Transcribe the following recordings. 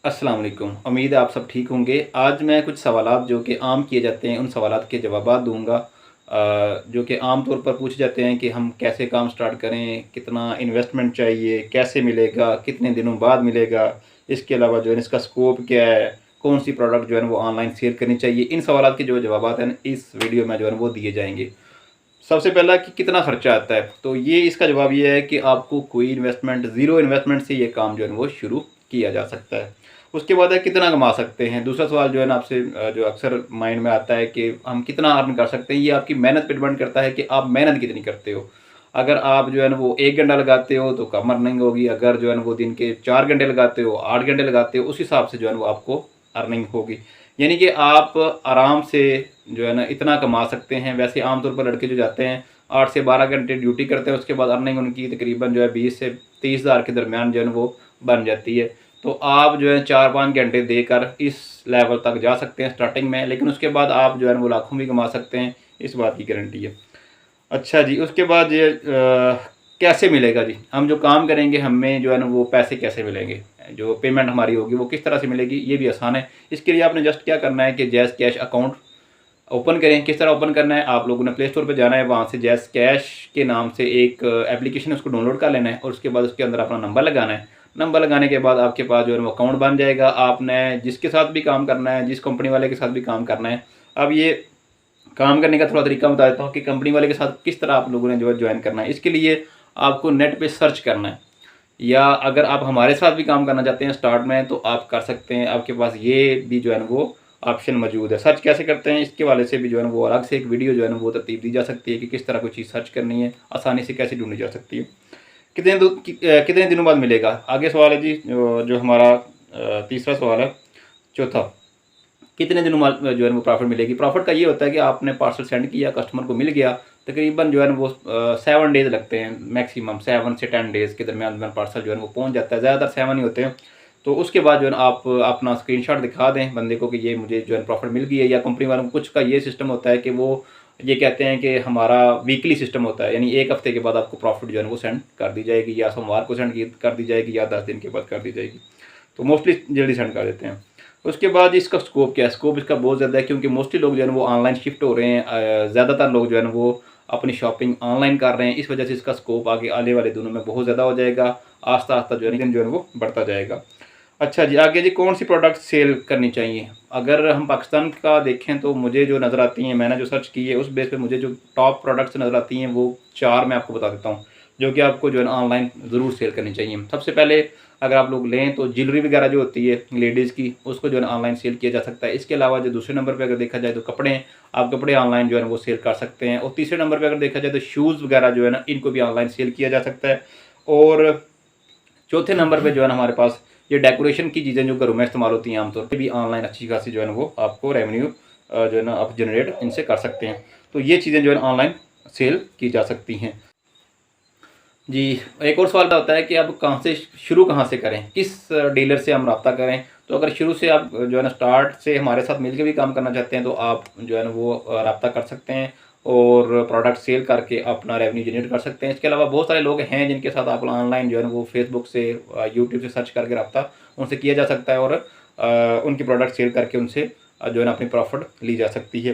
अस्सलाम वालेकुम। उम्मीद है आप सब ठीक होंगे। आज मैं कुछ सवालात जो कि आम किए जाते हैं उन सवालात के जवाबात दूँगा, जो कि आम तौर पर पूछे जाते हैं कि हम कैसे काम स्टार्ट करें, कितना इन्वेस्टमेंट चाहिए, कैसे मिलेगा, कितने दिनों बाद मिलेगा, इसके अलावा जो है इसका स्कोप क्या है, कौन-सी प्रोडक्ट जो है वो ऑनलाइन सेल करनी चाहिए। इन सवालात के जो जवाबात हैं इस वीडियो में जो है वो दिए जाएँगे। सबसे पहला कि कितना खर्चा आता है, तो ये इसका जवाब ये है कि आपको कोई इन्वेस्टमेंट, ज़ीरो इन्वेस्टमेंट से ये काम जो है वो शुरू किया जा सकता है। उसके बाद है कितना कमा सकते हैं। दूसरा सवाल जो है ना आपसे जो अक्सर माइंड में आता है कि हम कितना अर्न कर सकते हैं। ये आपकी मेहनत पे डिपेंड करता है कि आप मेहनत कितनी करते हो। अगर आप जो है ना वो 1 घंटा लगाते हो तो कम अर्निंग होगी। अगर जो है ना वो दिन के 4 घंटे लगाते हो, 8 घंटे लगाते हो, उस हिसाब से जो है ना वो आपको अर्निंग होगी। यानी कि आप आराम से जो है ना इतना कमा सकते हैं। वैसे आमतौर पर लड़के जो जाते हैं 8 से 12 घंटे ड्यूटी करते हैं, उसके बाद अर्निंग उनकी तकरीबन जो है 20 से 30 हज़ार के दरमियान जो है वो बन जाती है। तो आप जो है 4-5 घंटे देकर इस लेवल तक जा सकते हैं स्टार्टिंग में, लेकिन उसके बाद आप जो है वो लाखों भी कमा सकते हैं, इस बात की गारंटी है। अच्छा जी, उसके बाद ये कैसे मिलेगा जी? हम जो काम करेंगे हमें जो है ना वो पैसे कैसे मिलेंगे? जो पेमेंट हमारी होगी वो किस तरह से मिलेगी? ये भी आसान है। इसके लिए आपने जस्ट क्या करना है कि जैज़ कैश अकाउंट ओपन करें। किस तरह ओपन करना है? आप लोगों ने प्ले स्टोर पे जाना है, वहाँ से जैज़ कैश के नाम से एक एप्लीकेशन है, उसको डाउनलोड कर लेना है और उसके बाद उसके अंदर अपना नंबर लगाना है। नंबर लगाने के बाद आपके पास जो है वो अकाउंट बन जाएगा। आपने जिसके साथ भी काम करना है, जिस कंपनी वाले के साथ भी काम करना है। अब ये काम करने का थोड़ा तरीका बता देता हूँ कि कंपनी वाले के साथ किस तरह आप लोगों ने जो है ज्वाइन करना है। इसके लिए आपको नेट पे सर्च करना है, या अगर आप हमारे साथ भी काम करना चाहते हैं स्टार्ट में तो आप कर सकते हैं। आपके पास ये भी जो है ना वो ऑप्शन मौजूद है। सर्च कैसे करते हैं इसके वाले से भी जो है ना वो अलग से एक वीडियो जो है ना वो तरतीब दी जा सकती है कि किस तरह कोई चीज़ सर्च करनी है, आसानी से कैसे ढूंढी जा सकती है। कितने दिनों बाद मिलेगा? आगे सवाल है जी, जो हमारा तीसरा सवाल है, चौथा, कितने दिनों बाद जो है वो प्रॉफिट मिलेगी? प्रॉफिट का ये होता है कि आपने पार्सल सेंड किया, कस्टमर को मिल गया, तकरीबन जो है ना वो 7 डेज़ लगते हैं, मैक्सिमम 7 से 10 डेज़ के दरमियान में पार्सल जो है वो पहुंच जाता है। ज़्यादातर 7 ही होते हैं। तो उसके बाद जो है ना आप अपना स्क्रीनशॉट दिखा दें बंदे को कि ये मुझे जो है प्रॉफिट मिल गई है। या कंपनी वालों को कुछ का ये सिस्टम होता है कि वो ये कहते हैं कि हमारा वीकली सिस्टम होता है, यानी 1 हफ्ते के बाद आपको प्रॉफिट जो है वो सेंड कर दी जाएगी, या सोमवार को सेंड कर दी जाएगी, या 10 दिन के बाद कर दी जाएगी। तो मोस्टली जल्दी सेंड कर देते हैं। उसके बाद इसका स्कोप क्या है? स्कोप इसका बहुत ज़्यादा है, क्योंकि मोस्टली लोग जो है ना वो ऑनलाइन शिफ्ट हो रहे हैं। ज़्यादातर लोग जो है ना वो अपनी शॉपिंग ऑनलाइन कर रहे हैं। इस वजह से इसका स्कोप आगे आने वाले दिनों में बहुत ज़्यादा हो जाएगा। आस्ता आस्ता जो है दिन जो है वो बढ़ता जाएगा। अच्छा जी, आगे जी कौन सी प्रोडक्ट सेल करनी चाहिए? अगर हम पाकिस्तान का देखें तो मुझे जो नज़र आती हैं, मैंने जो सर्च की है उस बेस पे मुझे जो टॉप प्रोडक्ट्स नज़र आती हैं वो 4 मैं आपको बता देता हूँ, जो कि आपको जो है ना ऑनलाइन ज़रूर सेल करनी चाहिए। सबसे पहले अगर आप लोग लें तो ज्वेलरी वगैरह जो होती है लेडीज़ की, उसको जो है ना ऑनलाइन सेल किया जा सकता है। इसके अलावा जो दूसरे नंबर पे अगर देखा जाए तो कपड़े हैं, आप कपड़े ऑनलाइन जो है ना वो सेल कर सकते हैं। और तीसरे नंबर पे अगर देखा जाए तो शूज़ वगैरह जो है ना इनको भी ऑनलाइन सेल किया जा सकता है। और चौथे नंबर पे जो है ना हमारे पास ये डेकोरेशन की चीज़ें जो घरों में इस्तेमाल होती हैं आमतौर पे भी ऑनलाइन अच्छी खासी जो है ना वो आपको रेवेन्यू जो है ना आप जनरेट इनसे कर सकते हैं। तो ये चीज़ें जो है ऑनलाइन सेल की जा सकती हैं जी। एक और सवाल होता है कि अब कहाँ से शुरू, कहाँ से करें, किस डीलर से हम रब्ता करें? तो अगर शुरू से आप जो है ना स्टार्ट से हमारे साथ मिलकर भी काम करना चाहते हैं तो आप जो है ना वो रब्ता कर सकते हैं और प्रोडक्ट सेल करके अपना रेवेन्यू जनरेट कर सकते हैं। इसके अलावा बहुत सारे लोग हैं जिनके साथ आप ऑनलाइन जो है ना वो फेसबुक से, यूट्यूब से सर्च करके रब्ता उनसे किया जा सकता है और उनकी प्रोडक्ट सेल करके उनसे जो है ना अपनी प्रॉफिट ली जा सकती है।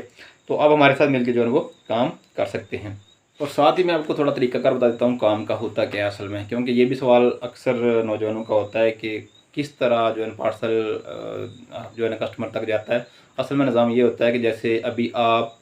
तो अब हमारे साथ मिलकर जो है वो काम कर सकते हैं। और साथ ही मैं आपको थोड़ा तरीकाकार बता देता हूँ काम का होता क्या है असल में, क्योंकि ये भी सवाल अक्सर नौजवानों का होता है कि किस तरह जो है पार्सल जो है ना कस्टमर तक जाता है। असल में निज़ाम ये होता है कि जैसे अभी आप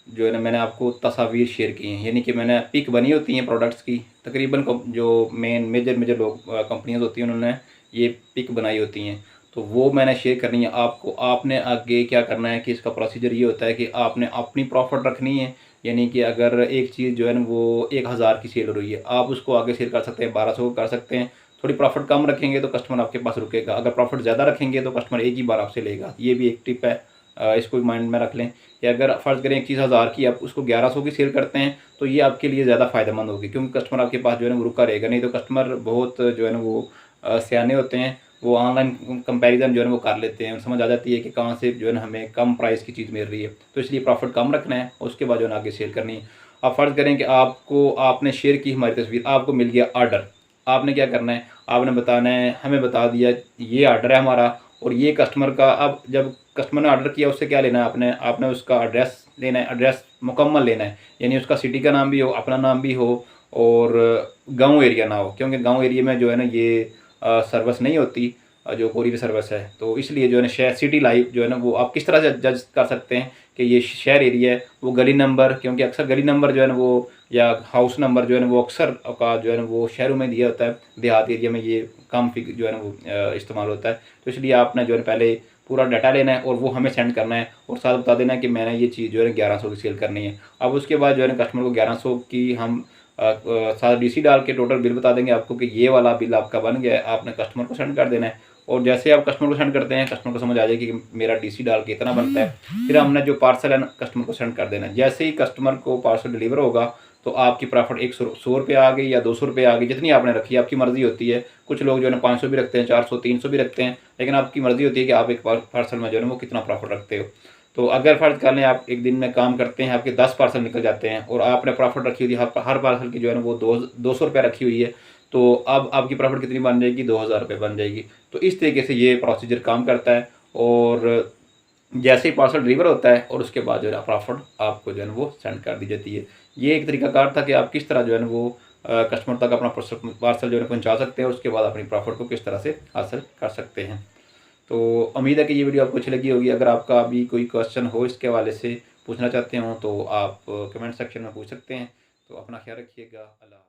जो है ना मैंने आपको तस्वीर शेयर की हैं, यानी कि मैंने पिक बनी होती हैं प्रोडक्ट्स की, तकरीबन जो मेजर लोग कंपनियाँ होती हैं उन्होंने ये पिक बनाई होती हैं, तो वो मैंने शेयर करनी है आपको। आपने आगे क्या करना है कि इसका प्रोसीजर ये होता है कि आपने अपनी प्रॉफिट रखनी है। यानी कि अगर एक चीज़ जो है ना वो 1000 की सेल हो रही है, आप उसको आगे सेल कर सकते हैं 1200 कर सकते हैं। थोड़ी प्रॉफिट कम रखेंगे तो कस्टमर आपके पास रुकेगा, अगर प्रॉफिट ज़्यादा रखेंगे तो कस्टमर एक ही बार आपसे लेगा। ये भी एक टिप है, इसको माइंड में रख लें। या अगर फ़र्ज़ करें एक चीज़ 1000 की, आप उसको 1100 की सेल करते हैं तो ये आपके लिए ज़्यादा फ़ायदेमंद होगी, क्योंकि कस्टमर आपके पास जो है ना वो रुका रहेगा। नहीं तो कस्टमर बहुत जो है ना वो सियाने होते हैं, वो ऑनलाइन कंपैरिजन जो है ना वो कर लेते हैं, समझ आ जाती है कि कहाँ से जो है ना हमें कम प्राइस की चीज़ मिल रही है। तो इसलिए प्रॉफिट कम रखना है, उसके बाद जो है ना आगे सेल करनी है। आप फ़र्ज़ करें कि आपने शेयर की हमारी तस्वीर, आपको मिल गया ऑर्डर, आपने क्या करना है, आपने बताना है, हमें बता दिया ये ऑर्डर है हमारा और ये कस्टमर का। अब जब कस्टमर ने ऑर्डर किया उससे क्या लेना है आपने, आपने उसका एड्रेस लेना है, एड्रेस मुकम्मल लेना है, यानी उसका सिटी का नाम भी हो, अपना नाम भी हो और गांव एरिया ना हो, क्योंकि गांव एरिया में जो है ना ये सर्विस नहीं होती जो कोरियर सर्विस है। तो इसलिए जो है ना शहर सिटी लाइफ जो है ना वो आप किस तरह से जज कर सकते हैं कि ये शहर एरिया है, वो गली नंबर, क्योंकि अक्सर गली नंबर जो है ना वो या हाउस नंबर जो है ना वो अक्सर का जो है ना वो शहरों में दिया होता है, देहात एरिया में ये कम जो है ना वो इस्तेमाल होता है। तो इसलिए आपने जो है पहले पूरा डाटा लेना है और वो हमें सेंड करना है और साथ बता देना है कि मैंने ये चीज़ जो है 1100 की सेल करनी है। अब उसके बाद जो है ना कस्टमर को 1100 की हम साथ डीसी डाल के टोटल बिल बता देंगे आपको कि ये वाला बिल आपका बन गया है, आपने कस्टमर को सेंड कर देना है। और जैसे आप कस्टमर को सेंड करते हैं, कस्टमर को समझ आ जाएगी कि मेरा डीसी डाल के इतना बनता है, फिर हमने जो पार्सल है ना कस्टमर को सेंड कर देना है। जैसे ही कस्टमर को पार्सल डिलीवर होगा तो आपकी प्रॉफिट 100 रुपये आ गई या 200 रुपये आ गई, जितनी आपने रखी है, आपकी मर्जी होती है। कुछ लोग जो है ना 500 भी रखते हैं, 400 300 भी रखते हैं, लेकिन आपकी मर्जी होती है कि आप एक पार्सल में जो है ना वो कितना प्रॉफिट रखते हो। तो अगर फ़र्ज़ कर लें आप एक दिन में काम करते हैं, आपके 10 पार्सल निकल जाते हैं और आपने प्रॉफिट रखी हुई है हर पार्सल की जो है ना वो 200 रुपये रखी हुई है, तो अब आपकी प्रॉफिट कितनी बन जाएगी, 2000 रुपये बन जाएगी। तो इस तरीके से ये प्रोसीजर काम करता है। और जैसे ही पार्सल डिलीवर होता है और उसके बाद जो है प्रॉफिट आपको जो है वो सेंड कर दी जाती है। ये एक तरीकाकार था कि आप किस तरह जो है ना वो कस्टमर तक अपना पार्सल जो है पहुंचा सकते हैं, उसके बाद अपनी प्रॉफिट को किस तरह से हासिल कर सकते हैं। तो उम्मीद है कि ये वीडियो आपको अच्छी लगी होगी। अगर आपका अभी कोई क्वेश्चन हो इसके हवाले से पूछना चाहते हो तो आप कमेंट सेक्शन में पूछ सकते हैं। तो अपना ख्याल रखिएगा। अल्लाह।